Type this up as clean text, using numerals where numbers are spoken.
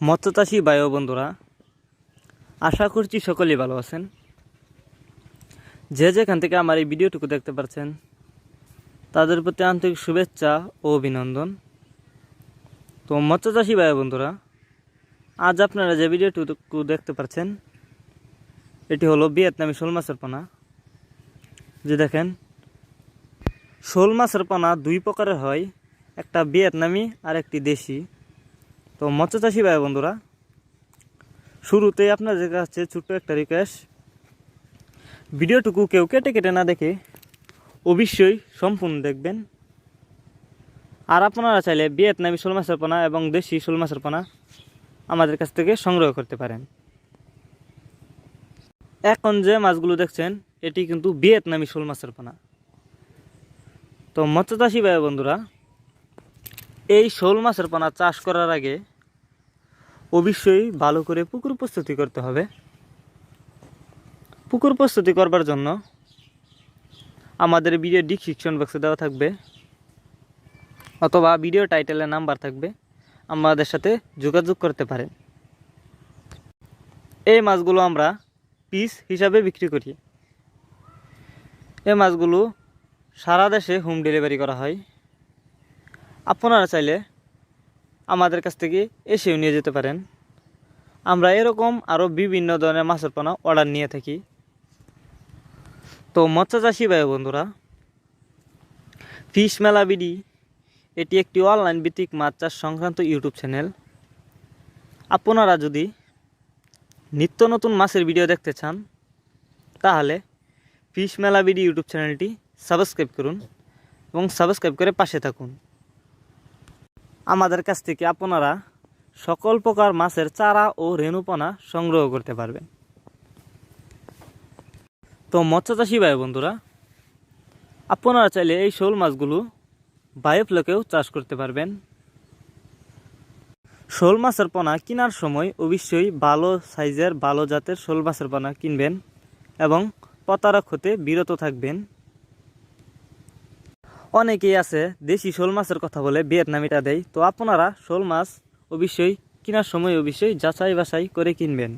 মৎস্যচাষী ভাই ও বন্ধুরা, আশা করছি সকলেই ভালো আছেন। যে যেখান থেকে আমার এই ভিডিওটুকু দেখতে পাচ্ছেন তাদের প্রতি আন্তরিক শুভেচ্ছা ও অভিনন্দন। তো মৎস্যচাষী ভাই ও বন্ধুরা, আজ আপনারা যে ভিডিওটুকু দেখতে পাচ্ছেন এটি হলো ভিয়েতনামি শোল মাছের পোনা। যে দেখেন, শোল মাছের পোনা দুই প্রকারের হয়, একটা ভিয়েতনামি আর একটি দেশি। তো মৎস্যচাষী ভাই ও বন্ধুরা, শুরুতেই আপনাদের কাছে ছোট্ট একটা রিকোয়েস্ট, ভিডিওটুকু কেউ কেটে কেটে না দেখে অবশ্যই সম্পূর্ণ দেখবেন। আর আপনারা চাইলে ভিয়েতনামি শোল মাছের পোনা এবং দেশি শোল মাছের পোনা আমাদের কাছ থেকে সংগ্রহ করতে পারেন। এখন যে মাছগুলো দেখছেন এটি কিন্তু ভিয়েতনামি শোল মাছের পোনা। তো মৎস্যচাষী ভাই বন্ধুরা, এই শোল মাছের পোনা চাষ করার আগে অবশ্যই ভালো করে পুকুর প্রস্তুতি করতে হবে। পুকুর প্রস্তুতি করবার জন্য আমাদের ভিডিও ডিসক্রিপশন বক্সে দেওয়া থাকবে অথবা ভিডিও টাইটেলে নাম্বার থাকবে, আমাদের সাথে যোগাযোগ করতে পারেন। এই মাছগুলো আমরা পিস হিসাবে বিক্রি করি। এই মাছগুলো সারা দেশে হোম ডেলিভারি করা হয়। আপনারা চাইলে আমাদের কাছ থেকে এসেও নিয়ে যেতে পারেন। আমরা এরকম আরও বিভিন্ন ধরনের মাছের পোনা অর্ডার নিয়ে থাকি। তো মৎস্যচাষী ভাই বন্ধুরা, ফিশ মেলা বিডি এটি একটি অনলাইন ভিত্তিক মাছ চাষ সংক্রান্ত ইউটিউব চ্যানেল। আপনারা যদি নিত্য নতুন মাছের ভিডিও দেখতে চান তাহলে ফিশ মেলা বিডি ইউটিউব চ্যানেলটি সাবস্ক্রাইব করুন এবং সাবস্ক্রাইব করে পাশে থাকুন। আমাদের কাছ থেকে আপনারা সকল প্রকার মাছের চারা ও রেণুপোনা সংগ্রহ করতে পারবেন। তো মৎস্যচাষী ভাই বন্ধুরা, আপনারা চাইলে এই শোল মাছগুলো বায়োফ্লকেও চাষ করতে পারবেন। শোল মাছের পোনা কেনার সময় অবশ্যই ভালো সাইজের ভালো জাতের শোল মাছের পোনা কিনবেন এবং প্রতারক হতে বিরত থাকবেন। অনেকেই আছে দেশি শোল মাছের কথা বলে ভিয়েতনামিটা দেয়। তো আপনারা শোল মাছ অবশ্যই কেনার সময় অবশ্যই যাচাই বাছাই করে কিনবেন।